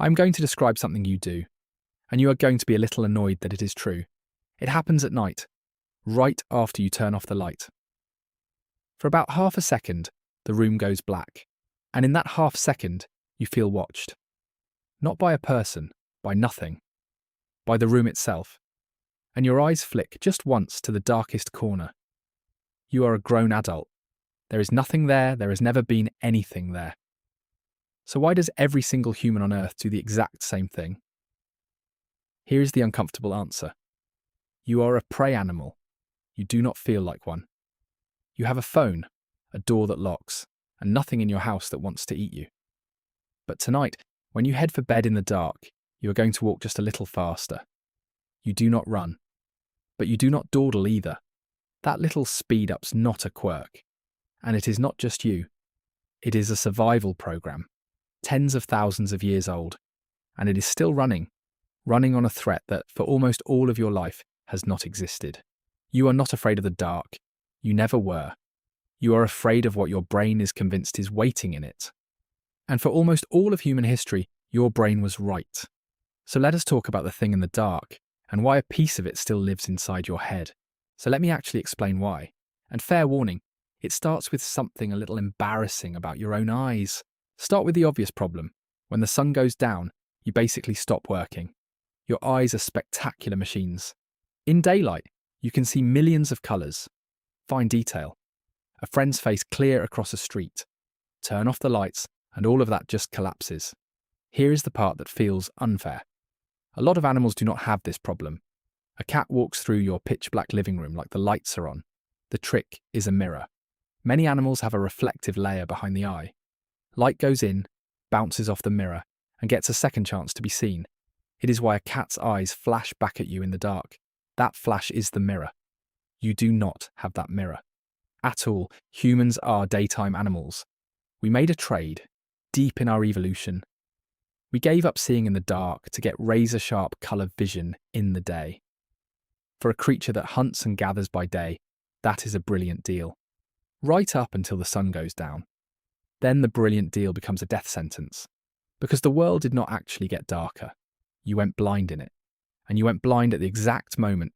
I'm going to describe something you do, and you are going to be a little annoyed that it is true. It happens at night, right after you turn off the light. For about half a second, the room goes black, and in that half second, you feel watched. Not by a person, by nothing, by the room itself, and your eyes flick just once to the darkest corner. You are a grown adult. There is nothing there, there has never been anything there. So why does every single human on Earth do the exact same thing? Here is the uncomfortable answer. You are a prey animal. You do not feel like one. You have a phone, a door that locks, and nothing in your house that wants to eat you. But tonight, when you head for bed in the dark, you are going to walk just a little faster. You do not run. But you do not dawdle either. That little speed up's not a quirk. And it is not just you. It is a survival program, tens of thousands of years old, and it is still running on a threat that, for almost all of your life, has not existed. You are not afraid of the dark. You never were. You are afraid of what your brain is convinced is waiting in it. And for almost all of human history, your brain was right. So let us talk about the thing in the dark, and why a piece of it still lives inside your head. So let me actually explain why. And fair warning, it starts with something a little embarrassing about your own eyes. Start with the obvious problem. When the sun goes down, you basically stop working. Your eyes are spectacular machines. In daylight, you can see millions of colours. Fine detail. A friend's face clear across a street. Turn off the lights, and all of that just collapses. Here is the part that feels unfair. A lot of animals do not have this problem. A cat walks through your pitch-black living room like the lights are on. The trick is a mirror. Many animals have a reflective layer behind the eye. Light goes in, bounces off the mirror, and gets a second chance to be seen. It is why a cat's eyes flash back at you in the dark. That flash is the mirror. You do not have that mirror. At all, humans are daytime animals. We made a trade, deep in our evolution. We gave up seeing in the dark to get razor-sharp colour vision in the day. For a creature that hunts and gathers by day, that is a brilliant deal. Right up until the sun goes down. Then the brilliant deal becomes a death sentence. Because the world did not actually get darker. You went blind in it. And you went blind at the exact moment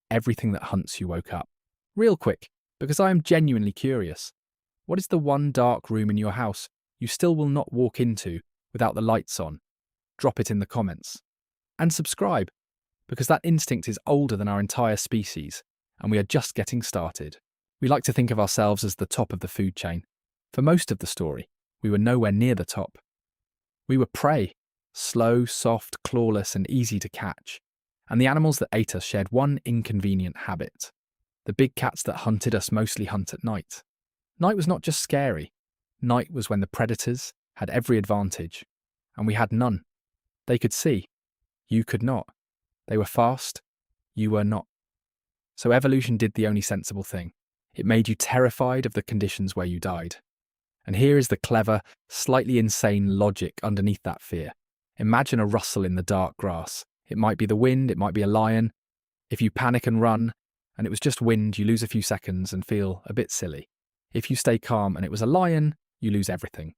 everything that hunts you woke up. Real quick, because I am genuinely curious. What is the one dark room in your house you still will not walk into without the lights on? Drop it in the comments. And subscribe, because that instinct is older than our entire species, and we are just getting started. We like to think of ourselves as the top of the food chain. For most of the story, we were nowhere near the top. We were prey, slow, soft, clawless, and easy to catch. And the animals that ate us shared one inconvenient habit. The big cats that hunted us mostly hunt at night. Night was not just scary. Night was when the predators had every advantage, and we had none. They could see. You could not. They were fast. You were not. So evolution did the only sensible thing. It made you terrified of the conditions where you died. And here is the clever, slightly insane logic underneath that fear. Imagine a rustle in the dark grass. It might be the wind, it might be a lion. If you panic and run, and it was just wind, you lose a few seconds and feel a bit silly. If you stay calm and it was a lion, you lose everything.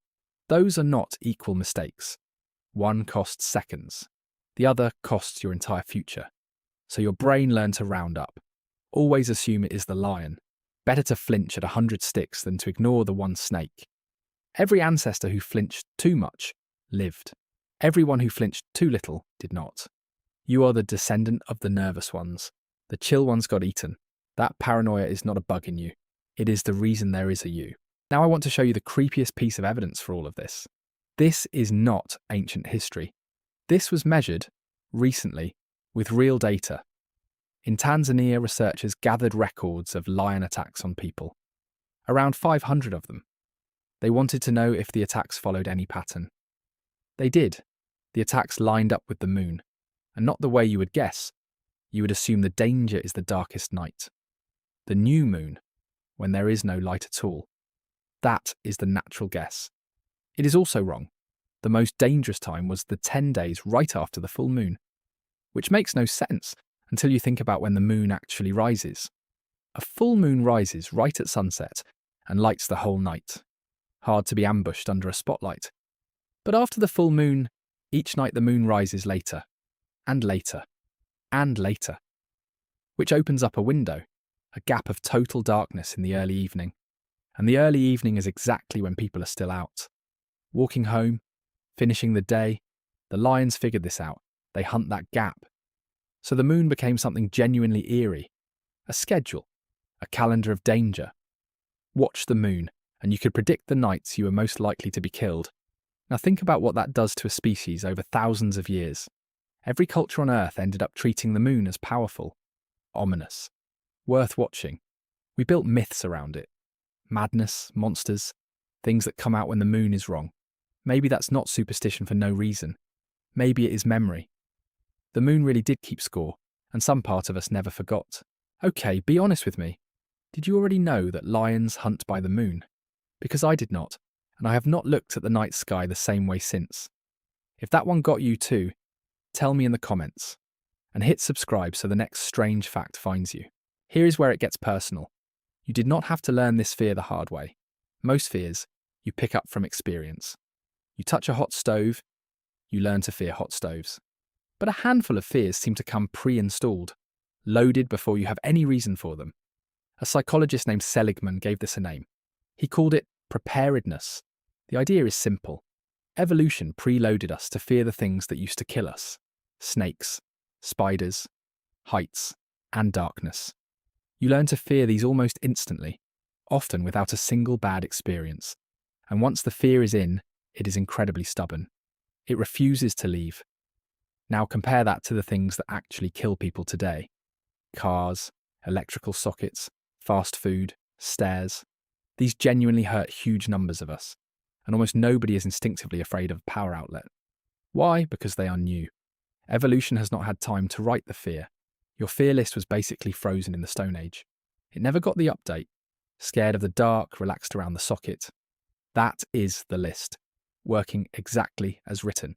Those are not equal mistakes. One costs seconds. The other costs your entire future. So your brain learned to round up. Always assume it is the lion. Better to flinch at 100 sticks than to ignore the one snake. Every ancestor who flinched too much lived. Everyone who flinched too little did not. You are the descendant of the nervous ones. The chill ones got eaten. That paranoia is not a bug in you. It is the reason there is a you. Now I want to show you the creepiest piece of evidence for all of this. This is not ancient history. This was measured, recently, with real data. In Tanzania, researchers gathered records of lion attacks on people. Around 500 of them. They wanted to know if the attacks followed any pattern. They did. The attacks lined up with the moon. And not the way you would guess. You would assume the danger is the darkest night. The new moon, when there is no light at all. That is the natural guess. It is also wrong. The most dangerous time was the 10 days right after the full moon. Which makes no sense until you think about when the moon actually rises. A full moon rises right at sunset and lights the whole night. Hard to be ambushed under a spotlight. But after the full moon, Each night the moon rises later, and later, and later, which opens up a window, a gap of total darkness in the early evening. And the early evening is exactly when people are still out. Walking home, finishing the day, the lions figured this out. They hunt that gap. So the moon became something genuinely eerie, a schedule, a calendar of danger. Watch the moon, and you could predict the nights you were most likely to be killed. Now think about what that does to a species over thousands of years. Every culture on Earth ended up treating the moon as powerful, ominous, worth watching. We built myths around it. Madness, monsters, things that come out when the moon is wrong. Maybe that's not superstition for no reason. Maybe it is memory. The moon really did keep score, and some part of us never forgot. Okay, be honest with me. Did you already know that lions hunt by the moon? Because I did not, and I have not looked at the night sky the same way since. If that one got you too, tell me in the comments. And hit subscribe so the next strange fact finds you. Here is where it gets personal. You did not have to learn this fear the hard way. Most fears, you pick up from experience. You touch a hot stove, you learn to fear hot stoves. But a handful of fears seem to come pre-installed, loaded before you have any reason for them. A psychologist named Seligman gave this a name. He called it preparedness. The idea is simple. Evolution preloaded us to fear the things that used to kill us. Snakes, spiders, heights, and darkness. You learn to fear these almost instantly, often without a single bad experience. And once the fear is in, it is incredibly stubborn. It refuses to leave. Now compare that to the things that actually kill people today. Cars, electrical sockets, fast food, stairs. These genuinely hurt huge numbers of us, and almost nobody is instinctively afraid of a power outlet. Why? Because they are new. Evolution has not had time to write the fear. Your fear list was basically frozen in the Stone Age. It never got the update. Scared of the dark, relaxed around the socket. That is the list, working exactly as written.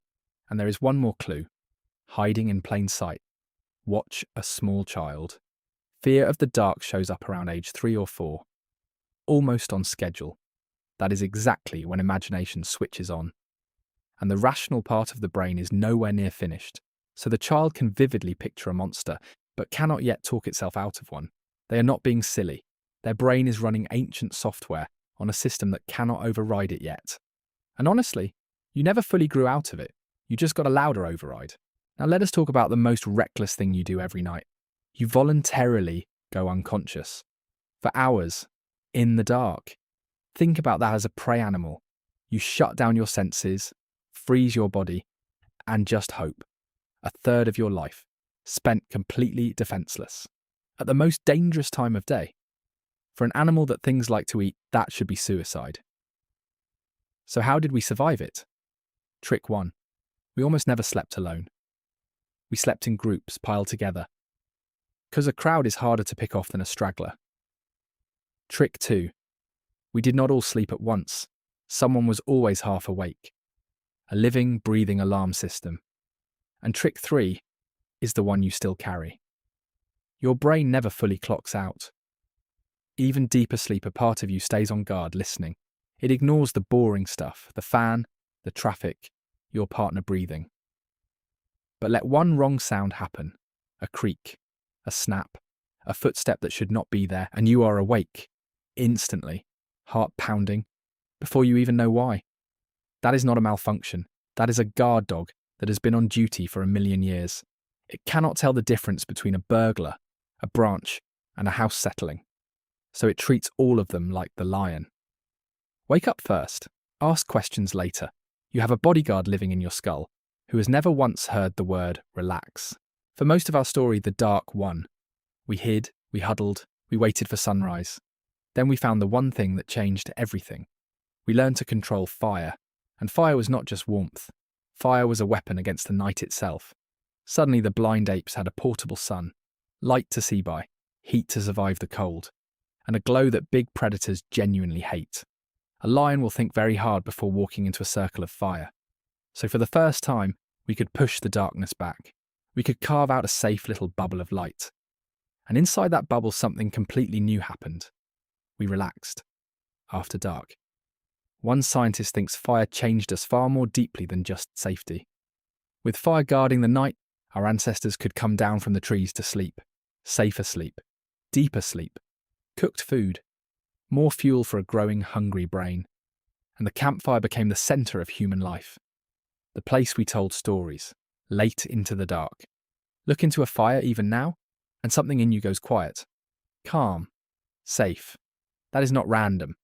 And there is one more clue. Hiding in plain sight. Watch a small child. Fear of the dark shows up around age 3 or 4. Almost on schedule. That is exactly when imagination switches on. And the rational part of the brain is nowhere near finished. So the child can vividly picture a monster, but cannot yet talk itself out of one. They are not being silly. Their brain is running ancient software on a system that cannot override it yet. And honestly, you never fully grew out of it. You just got a louder override. Now let us talk about the most reckless thing you do every night. You voluntarily go unconscious. For hours, in the dark. Think about that as a prey animal. You shut down your senses, freeze your body, and just hope. A third of your life, spent completely defenseless. At the most dangerous time of day. For an animal that things like to eat, that should be suicide. So how did we survive it? Trick 1. We almost never slept alone. We slept in groups, piled together. Because a crowd is harder to pick off than a straggler. Trick 2. We did not all sleep at once. Someone was always half awake. A living, breathing alarm system. And trick 3 is the one you still carry. Your brain never fully clocks out. Even deeper sleep, a part of you stays on guard, listening. It ignores the boring stuff, the fan, the traffic, your partner breathing. But let one wrong sound happen, a creak, a snap, a footstep that should not be there, and you are awake, instantly, heart pounding, before you even know why. That is not a malfunction. That is a guard dog that has been on duty for 1,000,000 years. It cannot tell the difference between a burglar, a branch, and a house settling. So it treats all of them like the lion. Wake up first. Ask questions later. You have a bodyguard living in your skull who has never once heard the word relax. For most of our story, the dark won. We hid, we huddled, we waited for sunrise. Then we found the one thing that changed everything. We learned to control fire. And fire was not just warmth. Fire was a weapon against the night itself. Suddenly the blind apes had a portable sun, light to see by, heat to survive the cold, and a glow that big predators genuinely hate. A lion will think very hard before walking into a circle of fire. So for the first time, we could push the darkness back. We could carve out a safe little bubble of light. And inside that bubble, something completely new happened. We relaxed. After dark. One scientist thinks fire changed us far more deeply than just safety. With fire guarding the night, our ancestors could come down from the trees to sleep. Safer sleep. Deeper sleep. Cooked food. More fuel for a growing, hungry brain. And the campfire became the centre of human life. The place we told stories, late into the dark. Look into a fire even now, and something in you goes quiet. Calm. Safe. That is not random.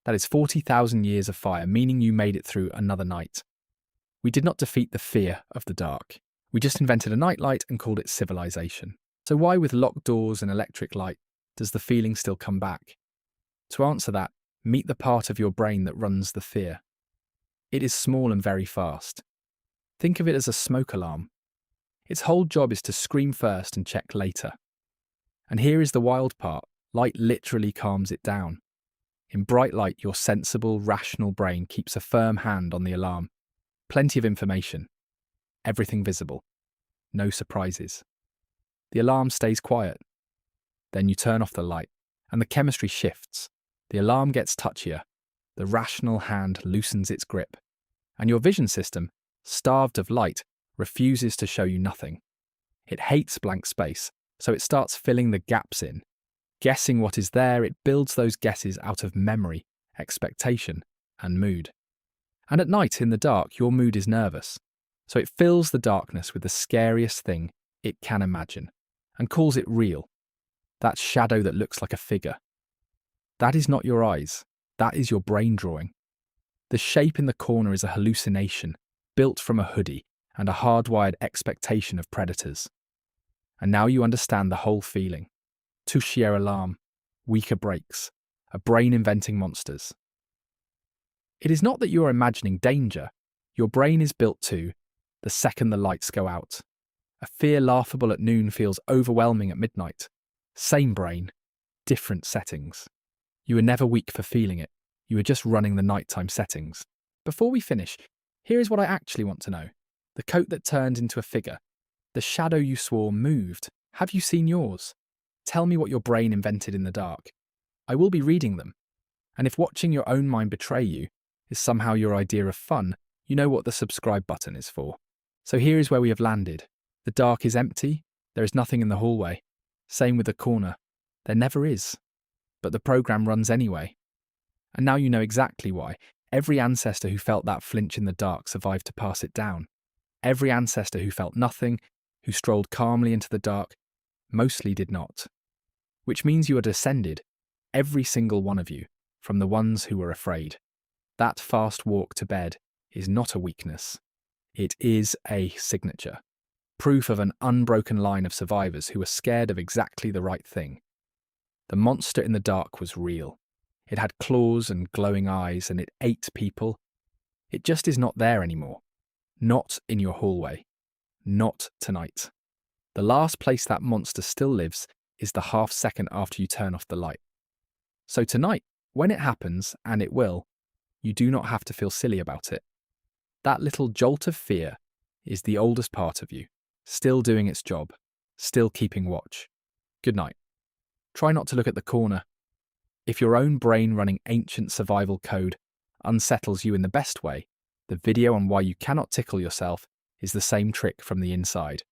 That is 40,000 years of fire, meaning you made it through another night. We did not defeat the fear of the dark. We just invented a nightlight and called it civilization. So why, with locked doors and electric light, does the feeling still come back? To answer that, meet the part of your brain that runs the fear. It is small and very fast. Think of it as a smoke alarm. Its whole job is to scream first and check later. And here is the wild part. Light literally calms it down. In bright light, your sensible, rational brain keeps a firm hand on the alarm. Plenty of information. Everything visible. No surprises. The alarm stays quiet. Then you turn off the light, and the chemistry shifts. The alarm gets touchier. The rational hand loosens its grip. And your vision system, starved of light, refuses to show you nothing. It hates blank space, so it starts filling the gaps in. Guessing what is there, it builds those guesses out of memory, expectation, and mood. And at night, in the dark, your mood is nervous. So it fills the darkness with the scariest thing it can imagine, and calls it real. That shadow that looks like a figure. That is not your eyes. That is your brain drawing. The shape in the corner is a hallucination, built from a hoodie and a hardwired expectation of predators. And now you understand the whole feeling. Touchier alarm, weaker brakes, a brain inventing monsters. It is not that you are imagining danger. Your brain is built to, the second the lights go out. A fear laughable at noon feels overwhelming at midnight. Same brain, different settings. You are never weak for feeling it. You are just running the nighttime settings. Before we finish, here is what I actually want to know. The coat that turned into a figure. The shadow you swore moved. Have you seen yours? Tell me what your brain invented in the dark. I will be reading them. And if watching your own mind betray you is somehow your idea of fun, you know what the subscribe button is for. So here is where we have landed. The dark is empty. There is nothing in the hallway. Same with the corner. There never is. But the program runs anyway. And now you know exactly why. Every ancestor who felt that flinch in the dark survived to pass it down. Every ancestor who felt nothing, who strolled calmly into the dark, mostly did not. Which means you are descended, every single one of you, from the ones who were afraid. That fast walk to bed is not a weakness. It is a signature. Proof of an unbroken line of survivors who were scared of exactly the right thing. The monster in the dark was real. It had claws and glowing eyes, and it ate people. It just is not there anymore. Not in your hallway. Not tonight. The last place that monster still lives is the half second after you turn off the light. So tonight, when it happens, and it will, you do not have to feel silly about it. That little jolt of fear is the oldest part of you, still doing its job, still keeping watch. Good night. Try not to look at the corner. If your own brain running ancient survival code unsettles you in the best way, the video on why you cannot tickle yourself is the same trick from the inside.